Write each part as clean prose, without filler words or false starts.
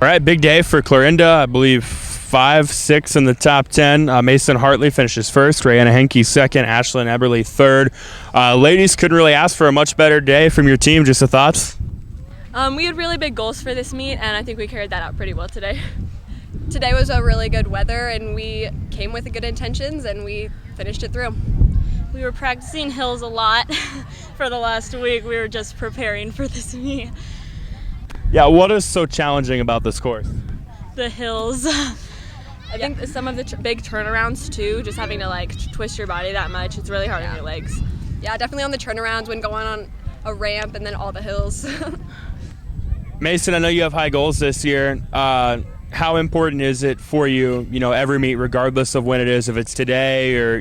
All right, big day for Clarinda. I believe 5, 6 in the top 10. Mason Hartley finishes first, Rayanna Henke second, Ashlyn Eberly third. Ladies, couldn't really ask for a much better day from your team. Just the thoughts? We had really big goals for this meet, and I think we carried that out pretty well today. Today was a really good weather, and we came with good intentions, and we finished it through. We were practicing hills a lot for the last week. We were just preparing for this meet. Yeah, what is so challenging about this course? The hills. I think some of the big turnarounds too, just having to twist your body that much, it's really hard on your legs. Yeah, definitely on the turnarounds when going on a ramp and then all the hills. Mason, I know you have high goals this year. How important is it for you, every meet, regardless of when it is, if it's today or,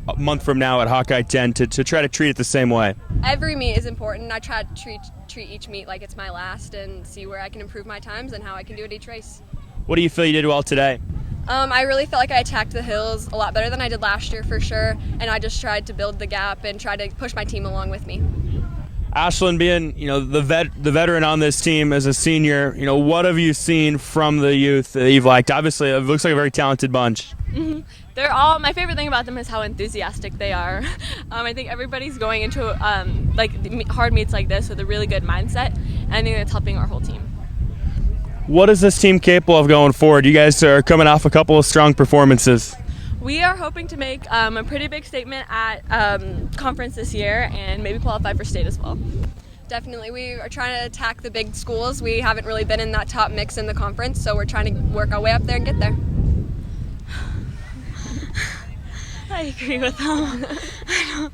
a month from now at Hawkeye 10, to try to treat it the same way? Every meet is important. I try to treat each meet like it's my last and see where I can improve my times and how I can do at each race. What do you feel you did well today? I really felt like I attacked the hills a lot better than I did last year for sure, and I just tried to build the gap and try to push my team along with me. Ashlyn, being the veteran on this team as a senior, what have you seen from the youth that you've liked? Obviously, it looks like a very talented bunch. Mm-hmm. They're all. My favorite thing about them is how enthusiastic they are. I think everybody's going into hard meets like this with a really good mindset, and I think that's helping our whole team. What is this team capable of going forward? You guys are coming off a couple of strong performances. We are hoping to make a pretty big statement at conference this year and maybe qualify for state as well. Definitely. We are trying to attack the big schools. We haven't really been in that top mix in the conference, so we're trying to work our way up there and get there. I agree with them.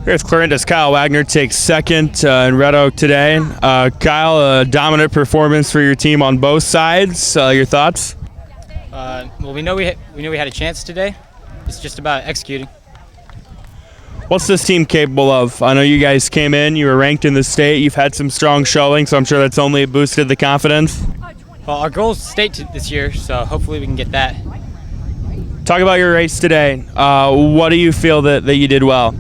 Here's Clarinda's Kyle Wagner takes second in Red Oak today. Kyle, a dominant performance for your team on both sides. Your thoughts? Well, we knew we had a chance today. It's just about executing. What's this team capable of? I know you guys came in, you were ranked in the state, you've had some strong showing, so I'm sure that's only boosted the confidence. Well, our goal is state this year, so hopefully we can get that. Talk about your race today. What do you feel that you did well?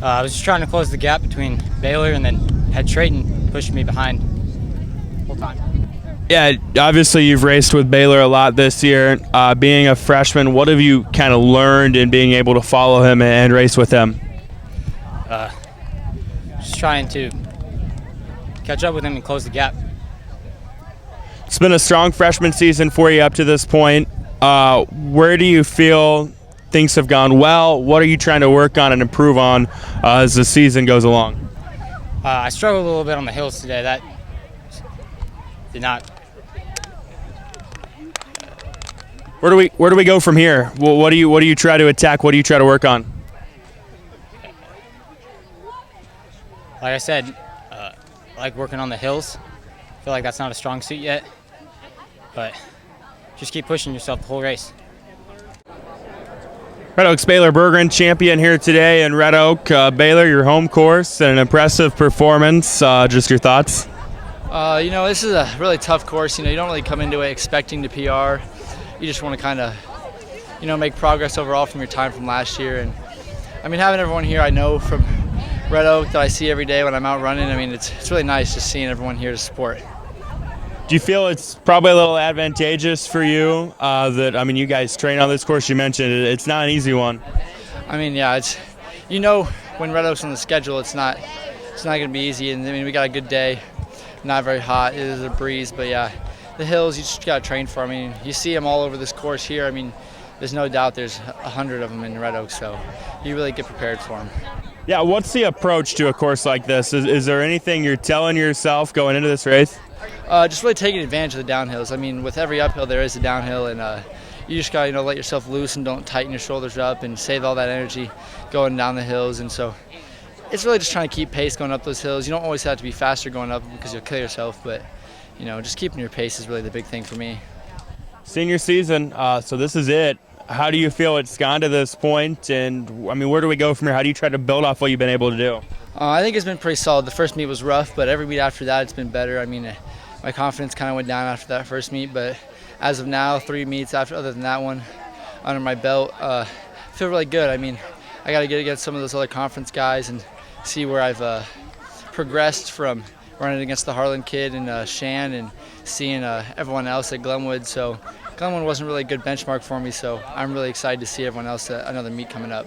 I was just trying to close the gap between Baylor and then had Trayton push me behind the whole time. Yeah, obviously you've raced with Baylor a lot this year. Being a freshman, what have you kind of learned in being able to follow him and race with him? Just trying to catch up with him and close the gap. It's been a strong freshman season for you up to this point. Where do you feel things have gone well? What are you trying to work on and improve on as the season goes along? I struggled a little bit on the hills today. That did not. Where do we go from here? What do you try to attack? What do you try to work on? Like I said, I like working on the hills. I feel like that's not a strong suit yet, but just keep pushing yourself the whole race. Red Oak's Baylor Bergeron champion here today in Red Oak. Baylor, your home course, and an impressive performance. Just your thoughts? This is a really tough course. You don't really come into it expecting to PR. You just want to kind of, make progress overall from your time from last year. And having everyone here I know from Red Oak that I see every day when I'm out running, it's really nice just seeing everyone here to support. Do you feel it's probably a little advantageous for you that, you guys train on this course? You mentioned it's not an easy one. It's, when Red Oak's on the schedule, it's not going to be easy. And we got a good day, not very hot. It is a breeze, but yeah, the hills you just got to train for. You see them all over this course here. There's no doubt there's 100 of them in Red Oak, so you really get prepared for them. Yeah, what's the approach to a course like this? Is there anything you're telling yourself going into this race? Just really taking advantage of the downhills. With every uphill there is a downhill, and you just got to let yourself loose and don't tighten your shoulders up and save all that energy going down the hills. And so it's really just trying to keep pace going up those hills. You don't always have to be faster going up because you'll kill yourself, but just keeping your pace is really the big thing for me. Senior season, so this is it. How do you feel it's gone to this point, and where do we go from here? How do you try to build off what you've been able to do? I think it's been pretty solid. The first meet was rough, but every meet after that it's been better. My confidence kind of went down after that first meet, but as of now, 3 meets other than that one under my belt, I feel really good. I got to get against some of those other conference guys and see where I've progressed from running against the Harlan kid and Shan and seeing everyone else at Glenwood. So Glenwood wasn't really a good benchmark for me, so I'm really excited to see everyone else at another meet coming up.